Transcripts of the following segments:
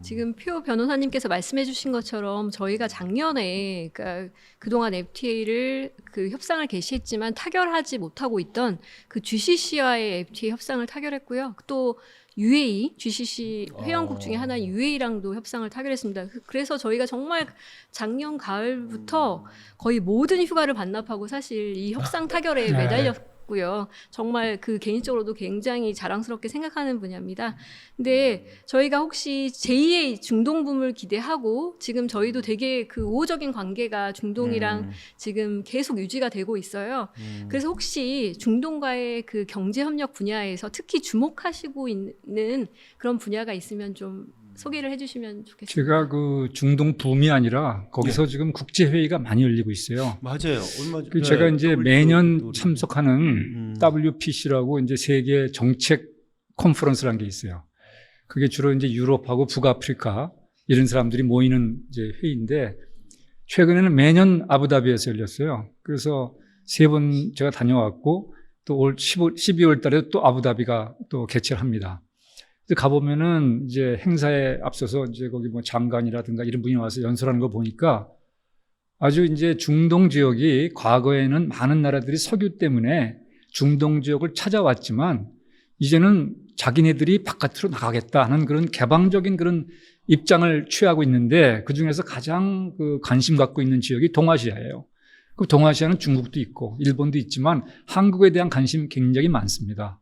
지금 표 변호사님께서 말씀해 주신 것처럼 저희가 작년에 그러니까 그동안 FTA를 그 협상을 개시했지만 타결하지 못하고 있던 그 GCC와의 FTA 협상을 타결했고요. 또 UAE, GCC 회원국 중에 하나인 UAE랑도 협상을 타결했습니다. 그래서 저희가 정말 작년 가을부터 거의 모든 휴가를 반납하고 사실 이 협상 타결에 매달렸고요. 정말 그 개인적으로도 굉장히 자랑스럽게 생각하는 분야입니다. 근데 저희가 혹시 제2의 중동붐을 기대하고 지금 저희도 되게 그 우호적인 관계가 중동이랑 지금 계속 유지가 되고 있어요. 그래서 혹시 중동과의 그 경제협력 분야에서 특히 주목하시고 있는 그런 분야가 있으면 좀 소개를 해주시면 좋겠습니다. 제가 그 중동 붐이 아니라 거기서 지금 국제 회의가 많이 열리고 있어요. 맞아요. 얼마 그 제가 이제 매년 참석하는 WPC라고 이제 세계 정책 컨퍼런스라는 게 있어요. 그게 주로 이제 유럽하고 북아프리카 이런 사람들이 모이는 이제 회의인데 최근에는 매년 아부다비에서 열렸어요. 그래서 3번 제가 다녀왔고 또 올 12월 달에 또 아부다비가 또 개최를 합니다. 가보면은 이제 행사에 앞서서 이제 거기 뭐 장관이라든가 이런 분이 와서 연설하는 거 보니까 아주 이제 중동 지역이 과거에는 많은 나라들이 석유 때문에 중동 지역을 찾아왔지만 이제는 자기네들이 바깥으로 나가겠다 하는 그런 개방적인 그런 입장을 취하고 있는데 그 중에서 가장 그 관심 갖고 있는 지역이 동아시아예요. 그 동아시아는 중국도 있고 일본도 있지만 한국에 대한 관심이 굉장히 많습니다.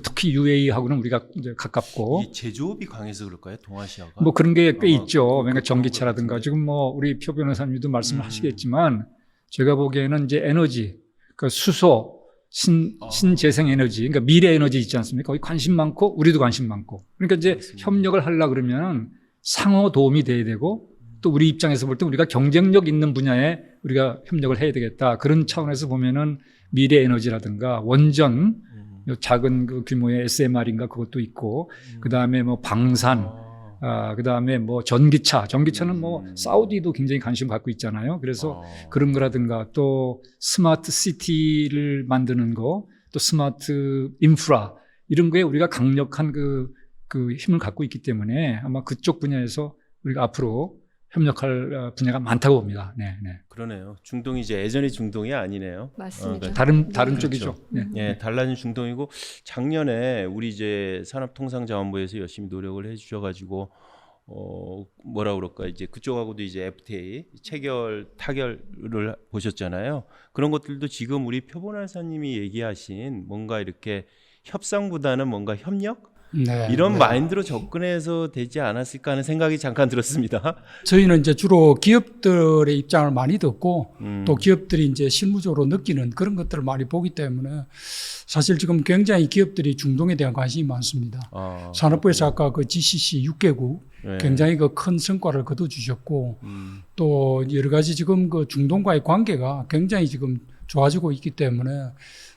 특히 UAE하고는 우리가 이제 가깝고. 이 제조업이 강해서 그럴까요? 동아시아가? 뭐 그런 게 꽤 있죠. 그러니까 전기차라든가 지금 뭐 우리 표 변호사님도 말씀을 하시겠지만 제가 보기에는 이제 에너지, 그 수소, 신재생 에너지, 그러니까 미래 에너지 있지 않습니까? 거기 관심 많고 우리도 관심 많고. 그러니까 이제 그렇습니다. 협력을 하려고 그러면 상호 도움이 돼야 되고 또 우리 입장에서 볼 때 우리가 경쟁력 있는 분야에 우리가 협력을 해야 되겠다. 그런 차원에서 보면은 미래 에너지라든가 원전 작은 그 규모의 SMR인가 그것도 있고, 그 다음에 뭐 방산, 그 다음에 뭐 전기차는 뭐 사우디도 굉장히 관심 갖고 있잖아요. 그래서 그런 거라든가 또 스마트 시티를 만드는 거, 또 스마트 인프라 이런 거에 우리가 강력한 그 힘을 갖고 있기 때문에 아마 그쪽 분야에서 우리가 앞으로 협력할 분야가 많다고 봅니다. 네. 그러네요. 중동이 이제 예전의 중동이 아니네요. 맞습니다. 다른 그렇죠. 쪽이죠. 네. 예, 달라진 중동이고 작년에 우리 이제 산업통상자원부에서 열심히 노력을 해주셔가지고 뭐라 그럴까 이제 그쪽하고도 이제 FTA 타결을 보셨잖아요. 그런 것들도 지금 우리 표본활사님이 얘기하신 뭔가 이렇게 협상보다는 뭔가 협력 이런 마인드로 접근해서 되지 않았을까 하는 생각이 잠깐 들었습니다. 저희는 이제 주로 기업들의 입장을 많이 듣고 또 기업들이 이제 실무적으로 느끼는 그런 것들을 많이 보기 때문에 사실 지금 굉장히 기업들이 중동에 대한 관심이 많습니다. 산업부에서 아까 그 GCC 6개국 굉장히 그 큰 성과를 거둬주셨고 또 여러 가지 지금 그 중동과의 관계가 굉장히 지금 좋아지고 있기 때문에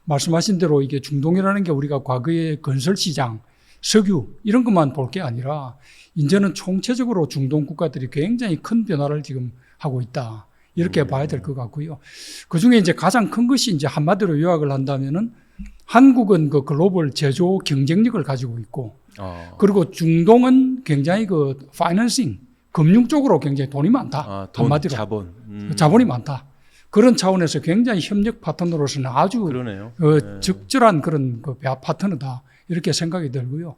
말씀하신 대로 이게 중동이라는 게 우리가 과거의 건설 시장 석유 이런 것만 볼 게 아니라 이제는 총체적으로 중동 국가들이 굉장히 큰 변화를 지금 하고 있다. 이렇게 봐야 될 것 같고요. 그중에 이제 가장 큰 것이 이제 한마디로 요약을 한다면은 한국은 그 글로벌 제조 경쟁력을 가지고 있고 그리고 중동은 굉장히 그 파이낸싱 금융 쪽으로 굉장히 돈이 많다. 한마디로 자본이 많다. 그런 차원에서 굉장히 협력 파트너로서는 아주 적절한 그런 그 파트너다. 이렇게 생각이 들고요.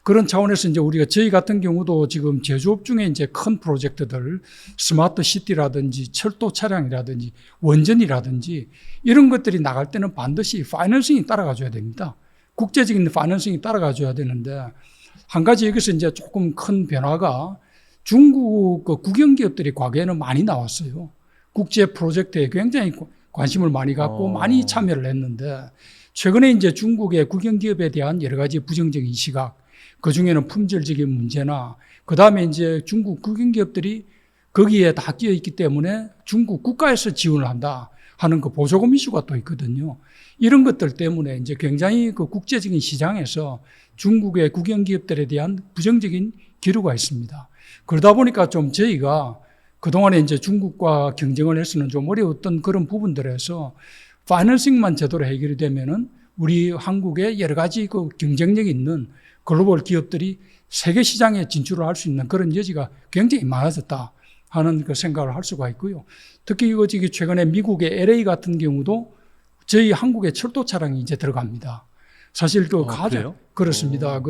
그런 차원에서 이제 저희 같은 경우도 지금 제조업 중에 이제 큰 프로젝트들, 스마트 시티라든지 철도 차량이라든지 원전이라든지 이런 것들이 나갈 때는 반드시 파이낸싱이 따라가줘야 됩니다. 국제적인 파이낸싱이 따라가줘야 되는데 한 가지 여기서 이제 조금 큰 변화가 중국 그 국영기업들이 과거에는 많이 나왔어요. 국제 프로젝트에 굉장히 관심을 많이 갖고 많이 참여를 했는데 최근에 이제 중국의 국영기업에 대한 여러 가지 부정적인 시각, 그 중에는 품질적인 문제나, 그 다음에 이제 중국 국영기업들이 거기에 다 끼어 있기 때문에 중국 국가에서 지원을 한다 하는 그 보조금 이슈가 또 있거든요. 이런 것들 때문에 이제 굉장히 그 국제적인 시장에서 중국의 국영기업들에 대한 부정적인 기류가 있습니다. 그러다 보니까 좀 저희가 그동안에 이제 중국과 경쟁을 해서는 좀 어려웠던 그런 부분들에서 파이낸싱만 제대로 해결이 되면은 우리 한국의 여러 가지 그 경쟁력 있는 글로벌 기업들이 세계 시장에 진출을 할 수 있는 그런 여지가 굉장히 많아졌다 하는 그 생각을 할 수가 있고요. 특히 이거 최근에 미국의 LA 같은 경우도 저희 한국의 철도 차량이 이제 들어갑니다. 사실 그 그래요? 그렇습니다.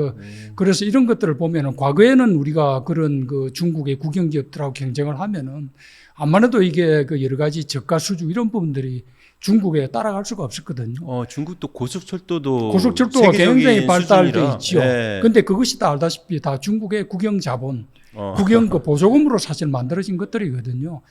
그래서 이런 것들을 보면은 과거에는 우리가 그런 그 중국의 국영기업들하고 경쟁을 하면은 아무래도 이게 그 여러 가지 저가 수주 이런 부분들이 중국에 따라갈 수가 없었거든요. 중국도 고속철도도 고속철도가 굉장히 발달돼 있죠. 네. 근데 그것이 다 알다시피 다 중국의 국영 자본, 국영 그 보조금으로 사실 만들어진 것들이거든요.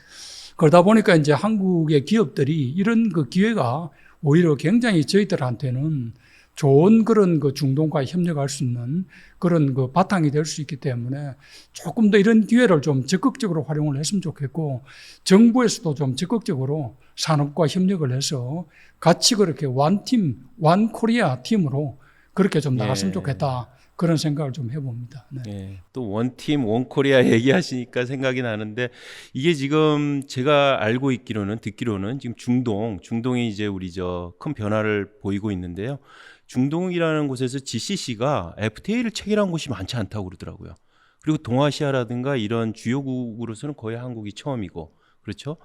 그러다 보니까 이제 한국의 기업들이 이런 그 기회가 오히려 굉장히 저희들한테는 좋은 그런 그 중동과 협력할 수 있는 그런 그 바탕이 될 수 있기 때문에 조금 더 이런 기회를 좀 적극적으로 활용을 했으면 좋겠고, 정부에서도 좀 적극적으로 산업과 협력을 해서 같이 그렇게 원팀, 원코리아 팀으로 그렇게 좀 나갔으면 좋겠다. 그런 생각을 좀 해봅니다. 네. 예, 또 원팀 원코리아 얘기하시니까 생각이 나는데, 이게 지금 제가 알고 있기로는 듣기로는 지금 중동이 이제 우리 큰 변화를 보이고 있는데요. 중동이라는 곳에서 GCC가 FTA를 체결한 곳이 많지 않다고 그러더라고요. 그리고 동아시아라든가 이런 주요국으로서는 거의 한국이 처음이고, 그렇죠?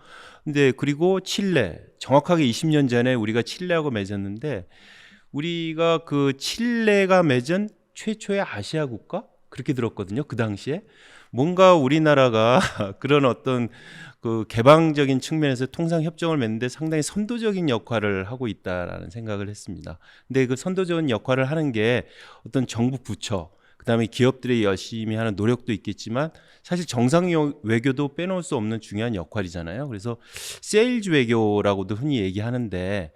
근데 그리고 칠레, 정확하게 20년 전에 우리가 칠레하고 맺었는데, 우리가 그 칠레가 맺은 최초의 아시아 국가? 그렇게 들었거든요. 그 당시에. 뭔가 우리나라가 그런 어떤 그 개방적인 측면에서 통상협정을 맺는데 상당히 선도적인 역할을 하고 있다라는 생각을 했습니다. 근데 그 선도적인 역할을 하는 게 어떤 정부 부처, 그다음에 기업들이 열심히 하는 노력도 있겠지만 사실 정상 외교도 빼놓을 수 없는 중요한 역할이잖아요. 그래서 세일즈 외교라고도 흔히 얘기하는데,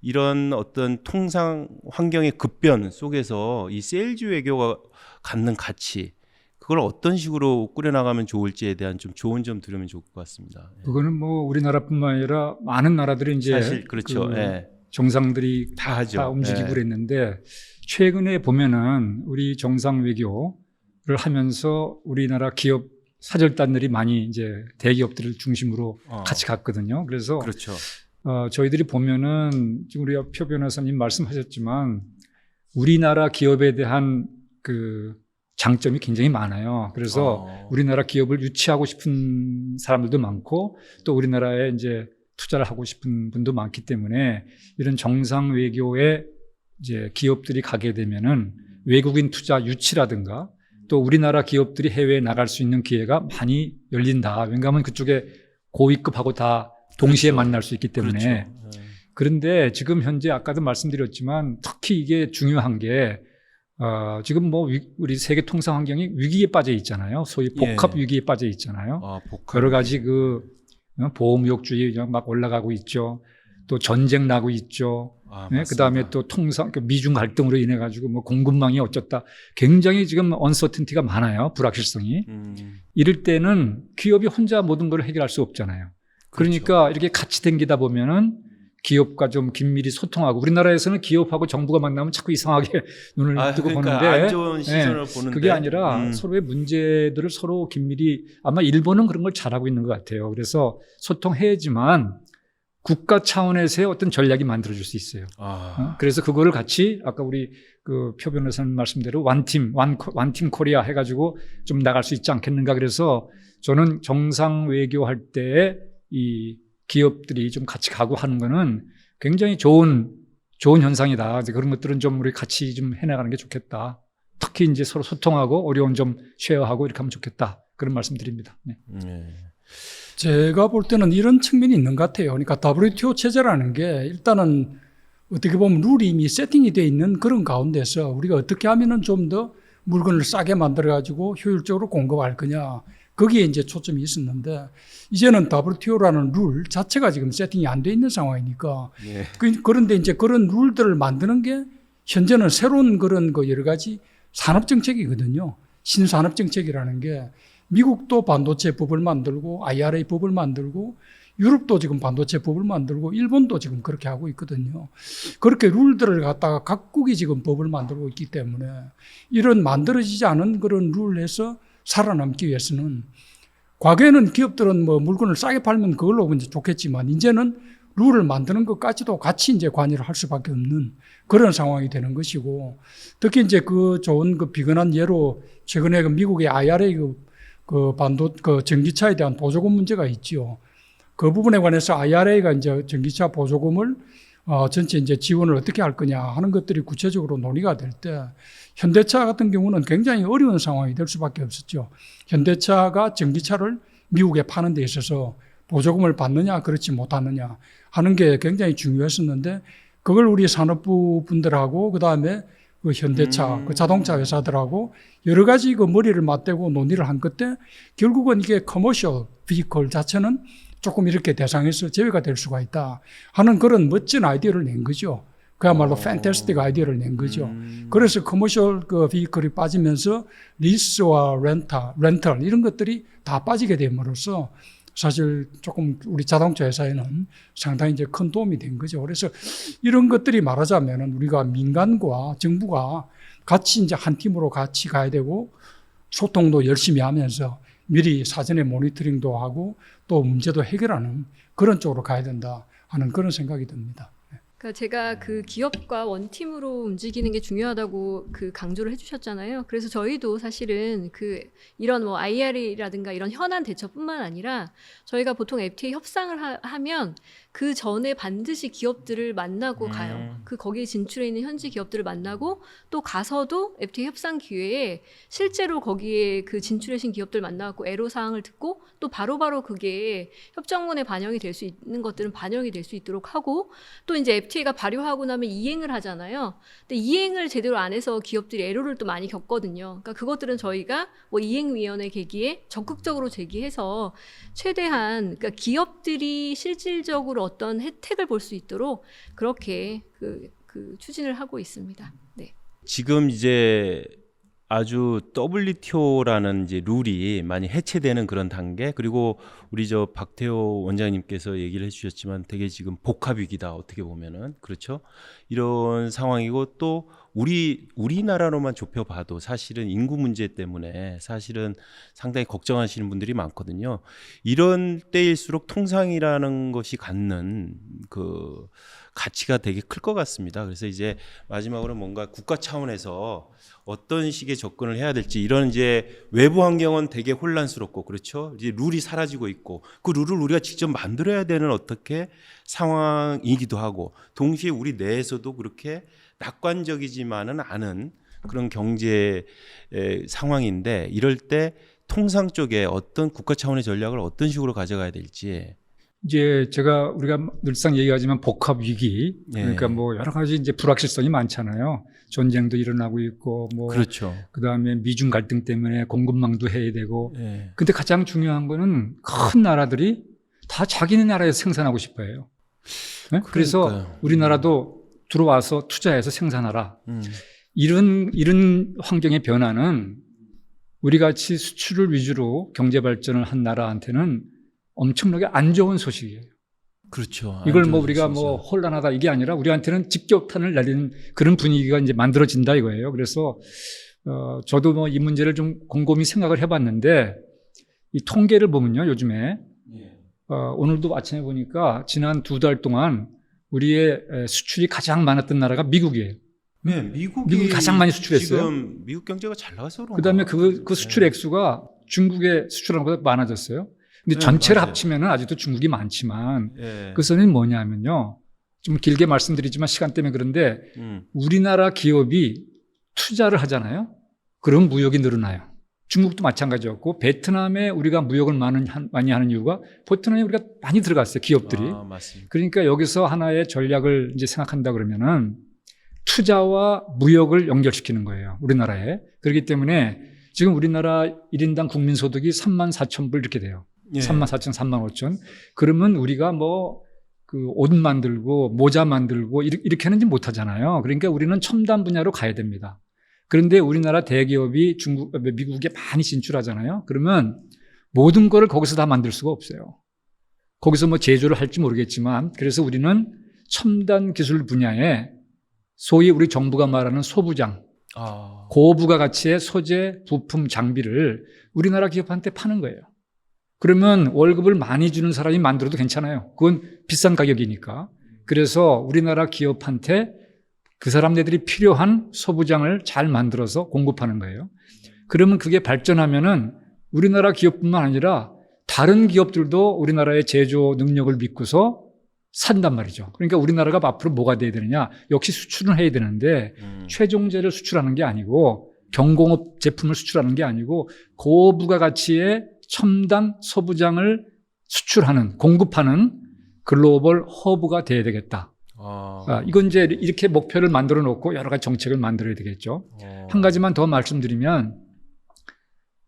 이런 어떤 통상 환경의 급변 속에서 이 세일즈 외교가 갖는 가치, 그걸 어떤 식으로 꾸려나가면 좋을지에 대한 좀 좋은 점 들으면 좋을 것 같습니다. 그거는 뭐 우리나라뿐만 아니라 많은 나라들이 이제 사실 그렇죠. 정상들이 다 하죠. 다 움직이고 그랬는데, 최근에 보면은 우리 정상 외교를 하면서 우리나라 기업 사절단들이 많이 이제 대기업들을 중심으로 같이 갔거든요. 그래서 그렇죠. 저희들이 보면은 지금 우리 표 변호사님 말씀하셨지만 우리나라 기업에 대한 그 장점이 굉장히 많아요. 그래서 우리나라 기업을 유치하고 싶은 사람들도 많고, 또 우리나라에 이제 투자를 하고 싶은 분도 많기 때문에 이런 정상 외교에 이제 기업들이 가게 되면은 외국인 투자 유치라든가 또 우리나라 기업들이 해외에 나갈 수 있는 기회가 많이 열린다. 왜냐하면 그쪽에 고위급하고 다 동시에 그렇죠. 만날 수 있기 때문에. 그렇죠. 그런데 지금 현재 아까도 말씀드렸지만 특히 이게 중요한 게 지금 뭐 우리 세계 통상 환경이 위기에 빠져 있잖아요. 소위 복합 위기에 빠져 있잖아요. 여러 가지 그 보호무역주의 막 올라가고 있죠. 또 전쟁 나고 있죠. 네? 그다음에 또 통상 미중 갈등으로 인해 가지고 뭐 공급망이 어쩌다 굉장히 지금 언서튼티가 많아요. 불확실성이. 이럴 때는 기업이 혼자 모든 걸 해결할 수 없잖아요. 그러니까 이렇게 같이 댕기다 보면은 기업과 좀 긴밀히 소통하고, 우리나라에서는 기업하고 정부가 만나면 자꾸 이상하게 눈을 뜨고 그러니까 보는데, 안 좋은 시선을 보는데 그게 아니라 서로의 문제들을 서로 긴밀히, 아마 일본은 그런 걸 잘하고 있는 것 같아요. 그래서 소통해야지만 국가 차원에서의 어떤 전략이 만들어질 수 있어요. 그래서 그거를 같이 아까 우리 그 표 변호사님 말씀대로 원팀 코리아 해가지고 좀 나갈 수 있지 않겠는가. 그래서 저는 정상 외교할 때 이 기업들이 좀 같이 가고 하는 거는 굉장히 좋은 현상이다. 그런 것들은 좀 우리 같이 좀 해나가는 게 좋겠다. 특히 이제 서로 소통하고 어려운 점 쉐어하고 이렇게 하면 좋겠다. 그런 말씀드립니다. 네. 제가 볼 때는 이런 측면이 있는 것 같아요. 그러니까 WTO 체제라는 게 일단은 어떻게 보면 룰이 이미 세팅이 되어 있는 그런 가운데서 우리가 어떻게 하면은 좀 더 물건을 싸게 만들어가지고 효율적으로 공급할 거냐. 거기에 이제 초점이 있었는데, 이제는 WTO라는 룰 자체가 지금 세팅이 안 돼 있는 상황이니까. 그런데 이제 그런 룰들을 만드는 게 현재는 새로운 그런 거 여러 가지 산업정책이거든요. 신산업정책이라는 게 미국도 반도체 법을 만들고 IRA 법을 만들고 유럽도 지금 반도체 법을 만들고 일본도 지금 그렇게 하고 있거든요. 그렇게 룰들을 갖다가 각국이 지금 법을 만들고 있기 때문에 이런 만들어지지 않은 그런 룰에서 살아남기 위해서는, 과거에는 기업들은 뭐 물건을 싸게 팔면 그걸로 이제 좋겠지만 이제는 룰을 만드는 것까지도 같이 이제 관여를 할 수밖에 없는 그런 상황이 되는 것이고, 특히 이제 그 좋은 그 비근한 예로 최근에 그 미국의 IRA 그 전기차에 대한 보조금 문제가 있지요. 그 부분에 관해서 IRA가 이제 전기차 보조금을 전체 이제 지원을 어떻게 할 거냐 하는 것들이 구체적으로 논의가 될 때, 현대차 같은 경우는 굉장히 어려운 상황이 될 수밖에 없었죠. 현대차가 전기차를 미국에 파는 데 있어서 보조금을 받느냐 그렇지 못하느냐 하는 게 굉장히 중요했었는데, 그걸 우리 산업부 분들하고 그다음에 그 현대차 그 자동차 회사들하고 여러 가지 그 머리를 맞대고 논의를 한 끝에 결국은 이게 커머셜 비이클 자체는 조금 이렇게 대상에서 제외가 될 수가 있다 하는 그런 멋진 아이디어를 낸 거죠. 그야말로 팬타스틱 아이디어를 낸 거죠. 그래서 커머셜 그 비이클이 빠지면서 리스와 렌털 이런 것들이 다 빠지게 됨으로써 사실 조금 우리 자동차 회사에는 상당히 이제 큰 도움이 된 거죠. 그래서 이런 것들이 말하자면은 우리가 민간과 정부가 같이 이제 한 팀으로 같이 가야 되고, 소통도 열심히 하면서 미리 사전에 모니터링도 하고 또 문제도 해결하는 그런 쪽으로 가야 된다 하는 그런 생각이 듭니다. 그러니까 제가 그 기업과 원팀으로 움직이는 게 중요하다고 그 강조를 해주셨잖아요. 그래서 저희도 사실은 그 이런 뭐 IRA라든가 이런 현안 대처뿐만 아니라 저희가 보통 FTA 협상을 하면 그 전에 반드시 기업들을 만나고 가요. 그 거기에 진출해 있는 현지 기업들을 만나고 또 가서도 FTA 협상 기회에 실제로 거기에 그 진출하신 기업들 만나고 애로사항을 듣고 또 바로바로 그게 협정문에 반영이 될 수 있는 것들은 반영이 될 수 있도록 하고, 또 이제 FTA가 발효하고 나면 이행을 하잖아요. 근데 이행을 제대로 안 해서 기업들이 애로를 또 많이 겪거든요. 그러니까 그것들은 저희가 뭐 이행위원회 계기에 적극적으로 제기해서 최대한 그러니까 기업들이 실질적으로 어떤 혜택을 볼 수 있도록 그렇게 그 추진을 하고 있습니다. 네. 지금 이제 아주 WTO라는 이제 룰이 많이 해체되는 그런 단계, 그리고 우리 저 박태호 원장님께서 얘기를 해주셨지만 되게 지금 복합 위기다 어떻게 보면은, 그렇죠? 이런 상황이고, 또 우리나라로만 좁혀봐도 사실은 인구 문제 때문에 사실은 상당히 걱정하시는 분들이 많거든요. 이런 때일수록 통상이라는 것이 갖는 그 가치가 되게 클 것 같습니다. 그래서 이제 마지막으로 뭔가 국가 차원에서 어떤 식의 접근을 해야 될지, 이런 이제 외부 환경은 되게 혼란스럽고, 그렇죠? 이제 룰이 사라지고 있고, 그 룰을 우리가 직접 만들어야 되는 어떻게 상황이기도 하고, 동시에 우리 내에서도 그렇게 낙관적이지만은 않은 그런 경제 상황인데, 이럴 때 통상 쪽에 어떤 국가 차원의 전략을 어떤 식으로 가져가야 될지. 이제 우리가 늘상 얘기하지만 복합 위기, 그러니까 뭐 여러 가지 이제 불확실성이 많잖아요. 전쟁도 일어나고 있고, 뭐 그렇죠. 그다음에 미중 갈등 때문에 공급망도 해야 되고. 근데 가장 중요한 거는 큰 나라들이 다 자기네 나라에서 생산하고 싶어 해요. 네? 그래서 우리나라도 들어와서 투자해서 생산하라. 이런 환경의 변화는 우리 같이 수출을 위주로 경제 발전을 한 나라한테는 엄청나게 안 좋은 소식이에요. 그렇죠. 이걸 뭐 우리가 뭐 혼란하다 이게 아니라 우리한테는 직격탄을 날리는 그런 분위기가 이제 만들어진다 이거예요. 그래서 저도 뭐 이 문제를 좀 곰곰이 생각을 해봤는데, 이 통계를 보면요, 요즘에 오늘도 아침에 보니까 지난 2달 동안 우리의 수출이 가장 많았던 나라가 미국이에요. 네, 미국이 가장 많이 수출했어요. 지금 미국 경제가 잘 나가서 그런가. 그다음에 그 수출 액수가 중국의 수출한 것보다 많아졌어요. 근데 전체를 맞아요. 합치면은 아직도 중국이 많지만, 예. 그것은 뭐냐면요, 좀 길게 말씀드리지만 시간 때문에 그런데 우리나라 기업이 투자를 하잖아요. 그럼 무역이 늘어나요. 중국도 마찬가지였고, 베트남에 우리가 무역을 많이 하는 이유가 베트남에 우리가 많이 들어갔어요, 기업들이. 맞습니다. 그러니까 여기서 하나의 전략을 이제 생각한다 그러면은 투자와 무역을 연결시키는 거예요, 우리나라에. 그렇기 때문에 지금 우리나라 1인당 국민소득이 34,000불 이렇게 돼요. 34,000, 35,000. 그러면 우리가 뭐 그 옷 만들고 모자 만들고 이렇게 하는지 못 하잖아요. 그러니까 우리는 첨단 분야로 가야 됩니다. 그런데 우리나라 대기업이 미국에 많이 진출하잖아요. 그러면 모든 거를 거기서 다 만들 수가 없어요. 거기서 뭐 제조를 할지 모르겠지만, 그래서 우리는 첨단 기술 분야에 소위 우리 정부가 말하는 소부장, 고부가 가치의 소재, 부품, 장비를 우리나라 기업한테 파는 거예요. 그러면 월급을 많이 주는 사람이 만들어도 괜찮아요. 그건 비싼 가격이니까. 그래서 우리나라 기업한테 그 사람들이 필요한 소부장을 잘 만들어서 공급하는 거예요. 그러면 그게 발전하면은 우리나라 기업뿐만 아니라 다른 기업들도 우리나라의 제조 능력을 믿고서 산단 말이죠. 그러니까 우리나라가 앞으로 뭐가 돼야 되느냐? 역시 수출은 해야 되는데 최종재를 수출하는 게 아니고 경공업 제품을 수출하는 게 아니고 고부가가치의 첨단 소부장을 수출하는, 공급하는 글로벌 허브가 돼야 되겠다. 이건 이제 이렇게 목표를 만들어 놓고 여러 가지 정책을 만들어야 되겠죠. 한 가지만 더 말씀드리면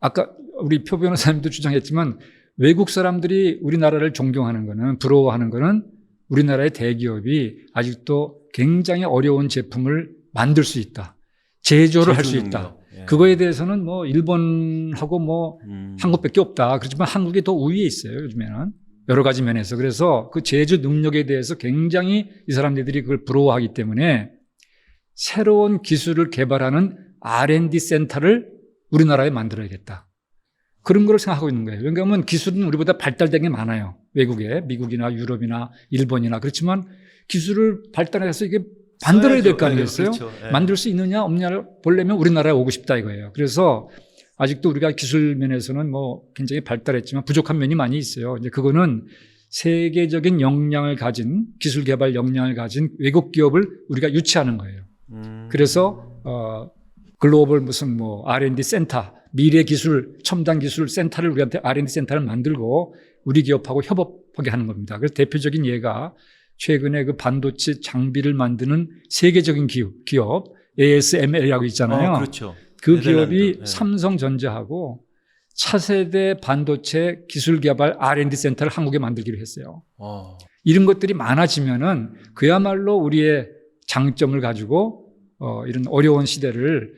아까 우리 표 변호사님도 주장했지만 외국 사람들이 우리나라를 존경하는 거는, 부러워하는 거는 우리나라의 대기업이 아직도 굉장히 어려운 제품을 만들 수 있다. 제조를 할 수 있다. 예. 그거에 대해서는 뭐 일본하고 뭐 한국밖에 없다. 그렇지만 한국이 더 우위에 있어요, 요즘에는. 여러 가지 면에서. 그래서 그 제조 능력에 대해서 굉장히 이 사람들이 그걸 부러워하기 때문에 새로운 기술을 개발하는 R&D 센터를 우리나라에 만들어야겠다. 그런 걸 생각하고 있는 거예요. 왜냐하면 기술은 우리보다 발달된 게 많아요. 외국에, 미국이나 유럽이나 일본이나. 그렇지만 기술을 발달해서 이게 만들어야 될 거 아니겠어요? 그렇죠. 예. 만들 수 있느냐 없느냐를 보려면 우리나라에 오고 싶다 이거예요. 그래서 아직도 우리가 기술 면에서는 뭐 굉장히 발달했지만 부족한 면이 많이 있어요. 이제 그거는 세계적인 역량을 가진, 기술 개발 역량을 가진 외국 기업을 우리가 유치하는 거예요. 그래서 글로벌 무슨 뭐 R&D 센터, 미래 기술, 첨단 기술 센터를 우리한테 R&D 센터를 만들고 우리 기업하고 협업하게 하는 겁니다. 그래서 대표적인 예가 최근에 그 반도체 장비를 만드는 세계적인 기업 ASML이라고 있잖아요. 그렇죠. 그 네덜란드. 기업이 네. 삼성전자하고 차세대 반도체 기술 개발 R&D 센터를 한국에 만들기로 했어요. 이런 것들이 많아지면은 그야말로 우리의 장점을 가지고 이런 어려운 시대를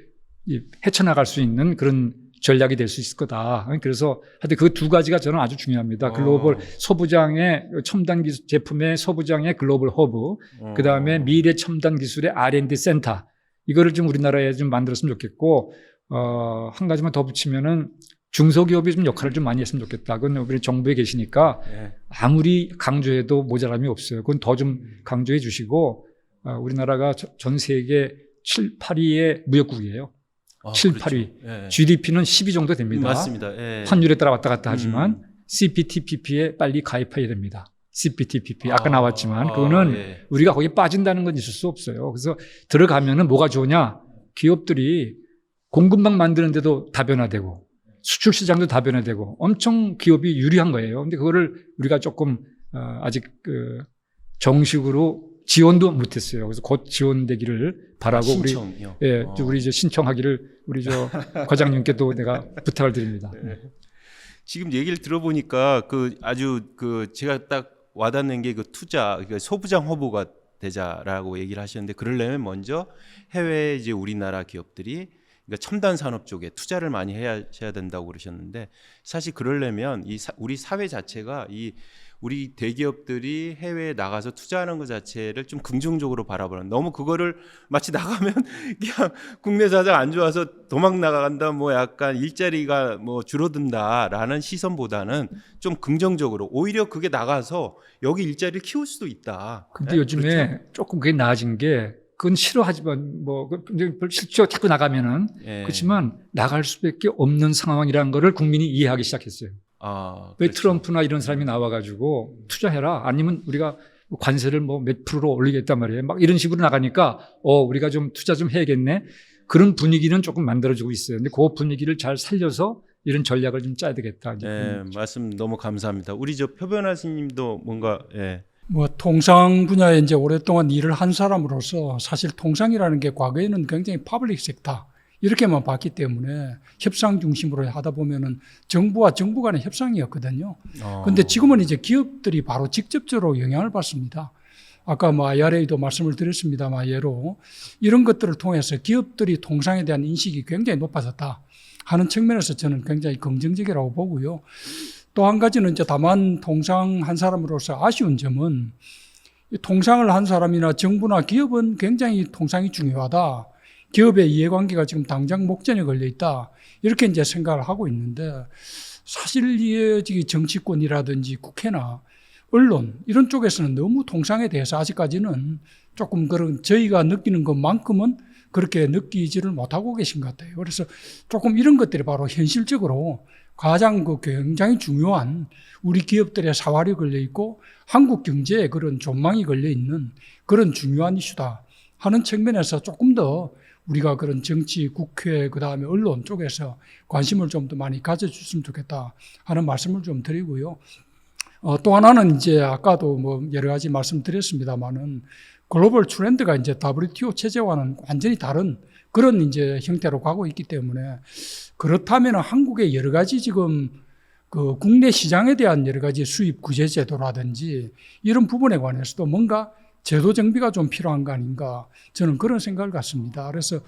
헤쳐나갈 수 있는 그런 전략이 될 수 있을 거다. 그래서 하여튼 그 두 가지가 저는 아주 중요합니다. 글로벌 소부장의 첨단 기술 제품의 소부장의 글로벌 허브, 그 다음에 미래 첨단 기술의 R&D 센터. 이거를 좀 우리나라에 좀 만들었으면 좋겠고, 한 가지만 더 붙이면은 중소기업이 좀 역할을 좀 많이 했으면 좋겠다. 그건 우리 정부에 계시니까 아무리 강조해도 모자람이 없어요. 그건 더 좀 강조해 주시고, 우리나라가 전 세계 7, 8위의 무역국이에요. 7, 그렇죠. 8위. 예. GDP는 10위 정도 됩니다. 맞습니다. 예. 환율에 따라 왔다 갔다 하지만 CPTPP에 빨리 가입해야 됩니다. CPTPP. 아까 나왔지만 그거는 예. 우리가 거기에 빠진다는 건 있을 수 없어요. 그래서 들어가면은 뭐가 좋으냐? 기업들이 공급망 만드는데도 다변화되고 수출 시장도 다변화되고 엄청 기업이 유리한 거예요. 근데 그거를 우리가 조금 아직 정식으로 지원도 못했어요. 그래서 곧 지원되기를 바라고 신청이요? 우리 이제 신청하기를 우리 저 과장님께도 내가 부탁을 드립니다. 지금 얘기를 들어보니까 아주 제가 딱 와닿는 게 그 투자, 소부장 허브가 되자라고 얘기를 하셨는데 그러려면 먼저 해외 이제 우리나라 기업들이 그러니까 첨단 산업 쪽에 투자를 많이 해야 된다고 그러셨는데 사실 그러려면 우리 사회 자체가 우리 대기업들이 해외에 나가서 투자하는 것 자체를 좀 긍정적으로 바라보는, 너무 그거를 마치 나가면 그냥 국내 사정 안 좋아서 도망 나간다, 뭐 약간 일자리가 뭐 줄어든다라는 시선보다는 좀 긍정적으로 오히려 그게 나가서 여기 일자리를 키울 수도 있다. 근데 네? 요즘에 그렇죠? 조금 그게 나아진 게 그건 싫어하지만 뭐 실제로 자꾸 나가면은 예. 그렇지만 나갈 수밖에 없는 상황이라는 거를 국민이 이해하기 시작했어요. 왜 그렇죠. 트럼프나 이런 사람이 나와가지고 투자해라. 아니면 우리가 관세를 뭐 몇 프로로 올리겠단 말이에요. 막 이런 식으로 나가니까 우리가 좀 투자 좀 해야겠네. 그런 분위기는 조금 만들어지고 있어요. 근데 그 분위기를 잘 살려서 이런 전략을 좀 짜야 되겠다. 예, 말씀 너무 감사합니다. 우리 표 변호사님도 뭔가 뭐 통상 분야에 이제 오랫동안 일을 한 사람으로서 사실 통상이라는 게 과거에는 굉장히 퍼블릭 섹터 이렇게만 봤기 때문에 협상 중심으로 하다 보면은 정부와 정부 간의 협상이었거든요. 근데 지금은 이제 기업들이 바로 직접적으로 영향을 받습니다. 아까 뭐 IRA도 말씀을 드렸습니다만 예로 이런 것들을 통해서 기업들이 통상에 대한 인식이 굉장히 높아졌다 하는 측면에서 저는 굉장히 긍정적이라고 보고요. 또 한 가지는 이제 다만 통상 한 사람으로서 아쉬운 점은 통상을 한 사람이나 정부나 기업은 굉장히 통상이 중요하다. 기업의 이해관계가 지금 당장 목전에 걸려 있다. 이렇게 이제 생각을 하고 있는데 사실 이 정치권이라든지 국회나 언론 이런 쪽에서는 너무 통상에 대해서 아직까지는 조금 그런 저희가 느끼는 것만큼은 그렇게 느끼지를 못하고 계신 것 같아요. 그래서 조금 이런 것들이 바로 현실적으로 가장 굉장히 중요한 우리 기업들의 사활이 걸려 있고 한국 경제에 그런 전망이 걸려 있는 그런 중요한 이슈다 하는 측면에서 조금 더 우리가 그런 정치, 국회, 그 다음에 언론 쪽에서 관심을 좀 더 많이 가져줬으면 좋겠다 하는 말씀을 좀 드리고요. 또 하나는 이제 아까도 뭐 여러 가지 말씀드렸습니다만은 글로벌 트렌드가 이제 WTO 체제와는 완전히 다른 그런 이제 형태로 가고 있기 때문에 그렇다면 한국의 여러 가지 지금 그 국내 시장에 대한 여러 가지 수입 구제 제도라든지 이런 부분에 관해서도 뭔가 제도 정비가 좀 필요한 거 아닌가 저는 그런 생각을 갖습니다. 그래서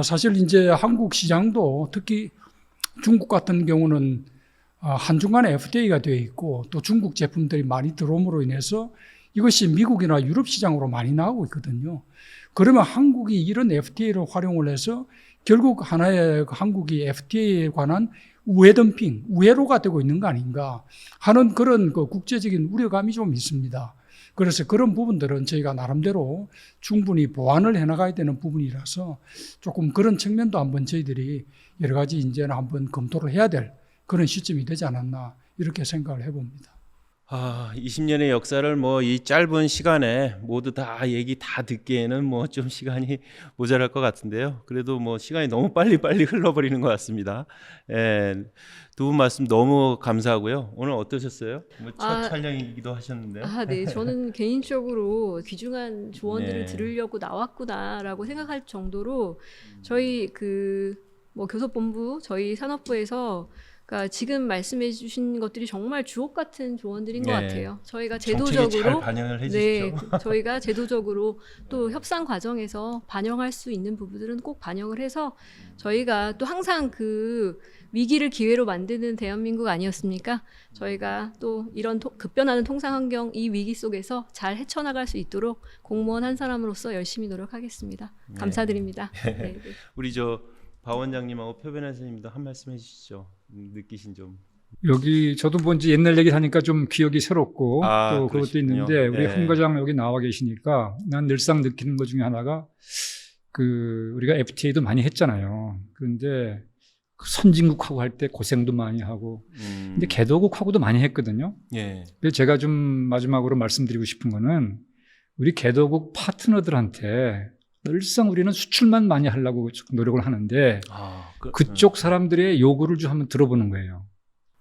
사실 이제 한국 시장도 특히 중국 같은 경우는 한중간에 FTA가 되어 있고 또 중국 제품들이 많이 들어옴으로 인해서 이것이 미국이나 유럽 시장으로 많이 나오고 있거든요. 그러면 한국이 이런 FTA를 활용을 해서 결국 하나의 한국이 FTA에 관한 우회 덤핑, 우회로가 되고 있는 거 아닌가 하는 그런 그 국제적인 우려감이 좀 있습니다. 그래서 그런 부분들은 저희가 나름대로 충분히 보완을 해나가야 되는 부분이라서 조금 그런 측면도 한번 저희들이 여러 가지 이제는 한번 검토를 해야 될 그런 시점이 되지 않았나 이렇게 생각을 해봅니다. 20년의 역사를 뭐 이 짧은 시간에 모두 다 얘기 다 듣기에는 뭐 좀 시간이 모자랄 것 같은데요. 그래도 뭐 시간이 너무 빨리 흘러버리는 것 같습니다. 예, 두 분 말씀 너무 감사하고요. 오늘 어떠셨어요? 뭐 첫 촬영이기도 하셨는데요. 네. 저는 개인적으로 귀중한 조언들을 네. 들으려고 나왔구나라고 생각할 정도로 저희 뭐 교섭본부, 저희 산업부에서 그러니까 지금 말씀해 주신 것들이 정말 주옥 같은 조언들인 것 네. 같아요. 저희가 정책에 잘 제도적으로 반영을 해주십시오. 저희가 제도적으로 또 협상 과정에서 반영할 수 있는 부분들은 꼭 반영을 해서 저희가 또 항상 그 위기를 기회로 만드는 대한민국 아니었습니까? 저희가 또 이런 급변하는 통상 환경 이 위기 속에서 잘 헤쳐나갈 수 있도록 공무원 한 사람으로서 열심히 노력하겠습니다. 감사드립니다. 네. 우리 박 원장님하고 표변 선생님도 한 말씀 해주시죠. 느끼신 점. 여기 저도 뭔지 옛날 얘기 하니까 좀 기억이 새롭고 또 그것도 그러시군요. 있는데 우리 네. 황 과장 여기 나와 계시니까 난 늘상 느끼는 것 중에 하나가 우리가 FTA도 많이 했잖아요. 그런데 그 선진국하고 할 때 고생도 많이 하고 근데 개도국하고도 많이 했거든요. 예. 근데 제가 좀 마지막으로 말씀드리고 싶은 거는 우리 개도국 파트너들한테 늘상 우리는 수출만 많이 하려고 노력을 하는데 그쪽 사람들의 요구를 좀 한번 들어보는 거예요.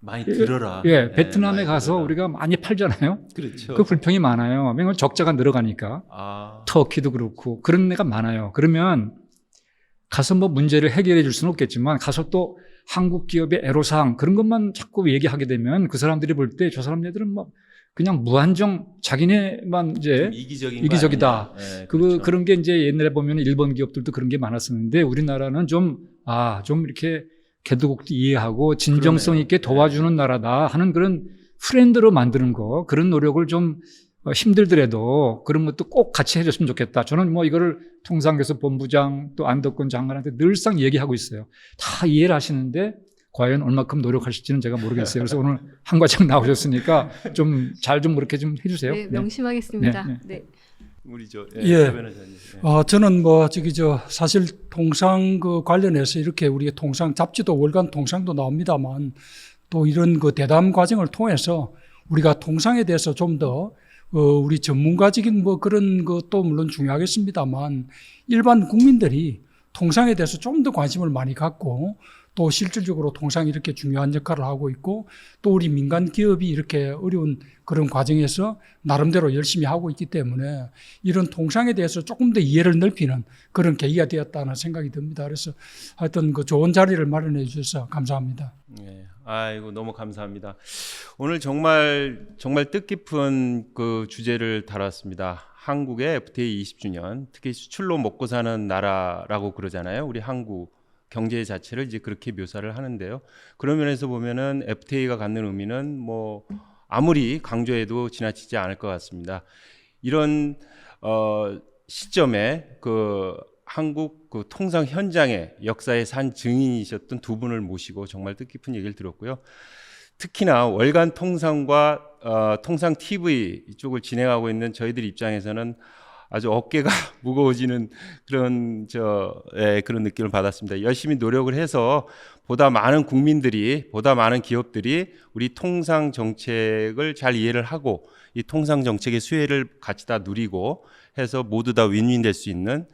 많이 들어라. 예, 네, 베트남에 많이 가서 들어라. 우리가 많이 팔잖아요. 그렇죠. 그 불평이 많아요. 왜냐하면 적자가 늘어가니까. 터키도 그렇고 그런 데가 많아요. 그러면 가서 뭐 문제를 해결해 줄 수는 없겠지만 가서 또 한국 기업의 애로사항 그런 것만 자꾸 얘기하게 되면 그 사람들이 볼 때 저 사람네들은 뭐 그냥 무한정 자기네만 이제 이기적이다. 네, 그렇죠. 그런 게 이제 옛날에 보면 일본 기업들도 그런 게 많았었는데 우리나라는 좀 이렇게 개도국도 이해하고 진정성 있게 도와주는 나라다 하는 그런 프렌드로 만드는 거 그런 노력을 좀 힘들더라도 그런 것도 꼭 같이 해줬으면 좋겠다. 저는 뭐 이거를 통상교섭 본부장 또 안덕근 장관한테 늘상 얘기하고 있어요. 다 이해를 하시는데 과연 얼마큼 노력하실지는 제가 모르겠어요. 그래서 오늘 한 과장 나오셨으니까 좀 잘 좀 그렇게 좀 해주세요. 네, 명심하겠습니다. 네. 우리 저는 뭐 사실 통상 관련해서 이렇게 우리가 통상 잡지도 월간 통상도 나옵니다만 또 이런 대담 과정을 통해서 우리가 통상에 대해서 좀 더 우리 전문가적인 뭐 그런 것도 물론 중요하겠습니다만 일반 국민들이 통상에 대해서 좀 더 관심을 많이 갖고 또 실질적으로 통상이 이렇게 중요한 역할을 하고 있고 또 우리 민간 기업이 이렇게 어려운 그런 과정에서 나름대로 열심히 하고 있기 때문에 이런 통상에 대해서 조금 더 이해를 넓히는 그런 계기가 되었다는 생각이 듭니다. 그래서 하여튼 좋은 자리를 마련해 주셔서 감사합니다. 네. 아이고 너무 감사합니다. 오늘 정말 뜻깊은 그 주제를 다뤘습니다. 한국의 FTA 20주년, 특히 수출로 먹고 사는 나라라고 그러잖아요. 우리 한국 경제 자체를 이제 그렇게 묘사를 하는데요. 그런 면에서 보면은 FTA가 갖는 의미는 뭐 아무리 강조해도 지나치지 않을 것 같습니다. 이런 시점에 한국 그 통상 현장의 역사의 산 증인이셨던 두 분을 모시고 정말 뜻깊은 얘기를 들었고요. 특히나 월간 통상과 통상 TV 쪽을 진행하고 있는 저희들 입장에서는 아주 어깨가 무거워지는 그런 그런 느낌을 받았습니다. 열심히 노력을 해서 보다 많은 국민들이, 보다 많은 기업들이 우리 통상 정책을 잘 이해를 하고 이 통상 정책의 수혜를 같이 다 누리고 해서 모두 다 윈윈 될 수 있는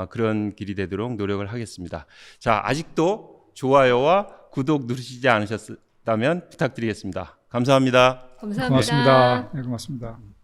그런 길이 되도록 노력을 하겠습니다. 자, 아직도 좋아요와 구독 누르시지 않으셨다면 부탁드리겠습니다. 감사합니다. 감사합니다. 고맙습니다. 네, 고맙습니다.